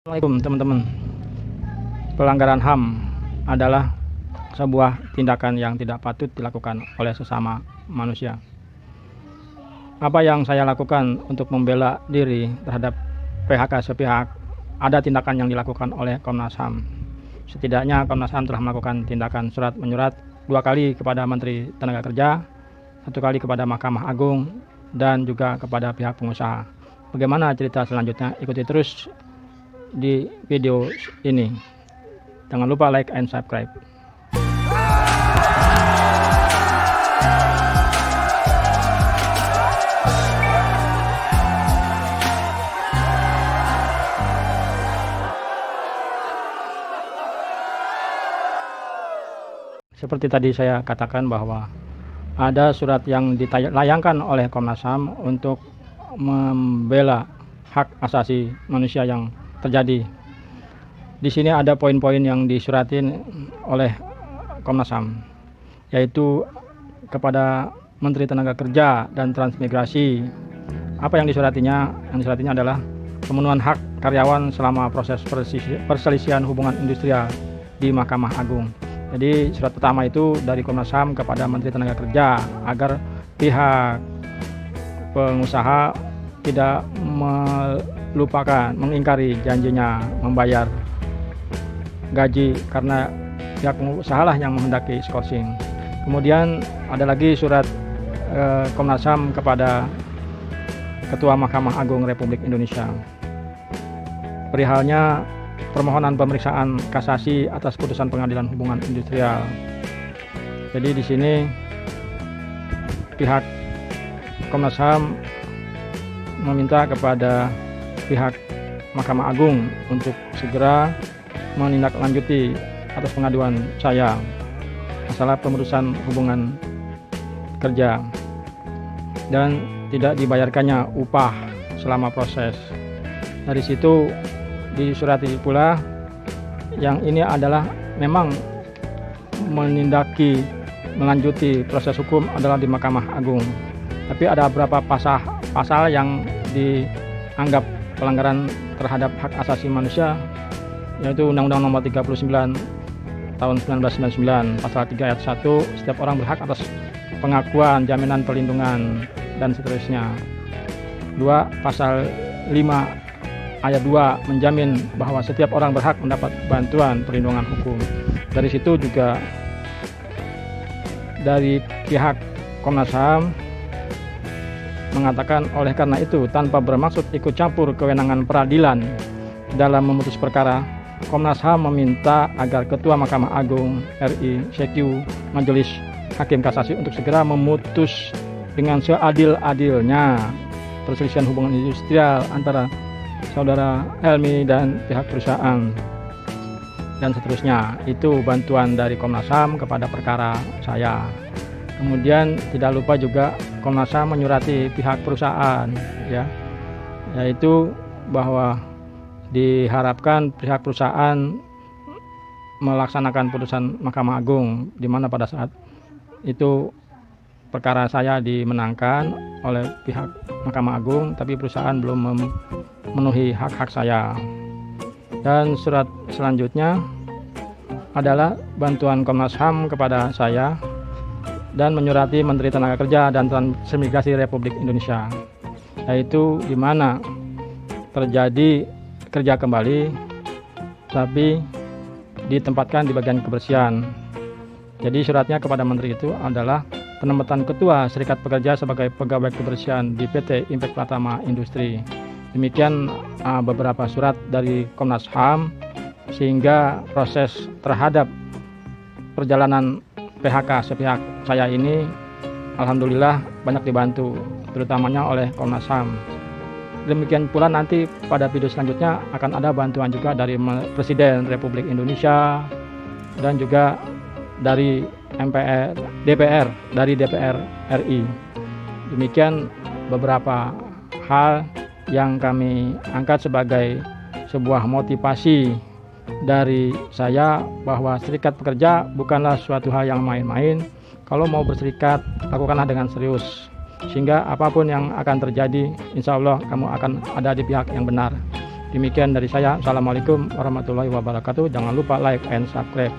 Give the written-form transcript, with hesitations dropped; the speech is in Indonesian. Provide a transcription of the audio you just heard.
Assalamualaikum teman-teman. Pelanggaran HAM adalah sebuah tindakan yang tidak patut dilakukan oleh sesama manusia. Apa yang saya lakukan untuk membela diri terhadap PHK sepihak? Ada tindakan yang dilakukan oleh Komnas HAM. Setidaknya Komnas HAM telah melakukan tindakan surat menyurat 2 kali kepada Menteri Tenaga Kerja, 1 kali kepada Mahkamah Agung, dan juga kepada pihak pengusaha. Bagaimana cerita selanjutnya? Ikuti terus di video ini. Jangan lupa like and subscribe. Seperti tadi saya katakan bahwa ada surat yang dilayangkan oleh Komnas HAM untuk membela hak asasi manusia yang terjadi. Di sini ada poin-poin yang disuratin oleh Komnas HAM, yaitu kepada Menteri Tenaga Kerja dan Transmigrasi. Apa yang disuratinya? Yang disuratinya adalah pemenuhan hak karyawan selama proses perselisihan hubungan industrial di Mahkamah Agung. Jadi surat pertama itu dari Komnas HAM kepada Menteri Tenaga Kerja agar pihak pengusaha tidak melupakan, mengingkari janjinya membayar gaji karena pihak pengusaha lah yang menghendaki skorsing. Kemudian ada lagi surat Komnas HAM kepada Ketua Mahkamah Agung Republik Indonesia. Perihalnya permohonan pemeriksaan kasasi atas putusan Pengadilan Hubungan Industrial. Jadi di sini pihak Komnas HAM meminta kepada pihak Mahkamah Agung untuk segera menindaklanjuti atas pengaduan saya masalah pemutusan hubungan kerja dan tidak dibayarkannya upah selama proses. Dari situ disurati pula yang ini adalah memang melanjuti proses hukum adalah di Mahkamah Agung. Tapi ada beberapa pasal yang dianggap pelanggaran terhadap hak asasi manusia, yaitu Undang-Undang Nomor 39 Tahun 1999 Pasal 3 Ayat 1, setiap orang berhak atas pengakuan, jaminan perlindungan, dan seterusnya. 2. Pasal 5 Ayat 2 menjamin bahwa setiap orang berhak mendapat bantuan perlindungan hukum. Dari situ juga dari pihak Komnas HAM mengatakan oleh karena itu tanpa bermaksud ikut campur kewenangan peradilan dalam memutus perkara, Komnas HAM meminta agar Ketua Mahkamah Agung RI CQ Majelis Hakim Kasasi untuk segera memutus dengan seadil-adilnya perselisihan hubungan industrial antara Saudara Helmi dan pihak perusahaan dan seterusnya. Itu bantuan dari Komnas HAM kepada perkara saya. Kemudian tidak lupa juga Komnas HAM menyurati pihak perusahaan, ya, yaitu bahwa diharapkan pihak perusahaan melaksanakan putusan Mahkamah Agung, di mana pada saat itu perkara saya dimenangkan oleh pihak Mahkamah Agung, tapi perusahaan belum memenuhi hak-hak saya. Dan surat selanjutnya adalah bantuan Komnas HAM kepada saya dan menyurati Menteri Tenaga Kerja dan Transmigrasi Republik Indonesia, yaitu di mana terjadi kerja kembali tapi ditempatkan di bagian kebersihan. Jadi suratnya kepada menteri itu adalah penempatan Ketua Serikat Pekerja sebagai pegawai kebersihan di PT Impact Pratama Industri. Demikian beberapa surat dari Komnas HAM, sehingga proses terhadap perjalanan PHK sepihak saya ini alhamdulillah banyak dibantu, terutamanya oleh Komnas HAM. Demikian pula nanti pada video selanjutnya akan ada bantuan juga dari Presiden Republik Indonesia dan juga dari DPR RI. Demikian beberapa hal yang kami angkat sebagai sebuah motivasi dari saya bahwa serikat pekerja bukanlah suatu hal yang main-main. Kalau mau berserikat, lakukanlah dengan serius. sehingga apapun yang akan terjadi, insya Allah kamu akan ada di pihak yang benar. Demikian dari saya. Assalamualaikum warahmatullahi wabarakatuh. Jangan lupa like and subscribe.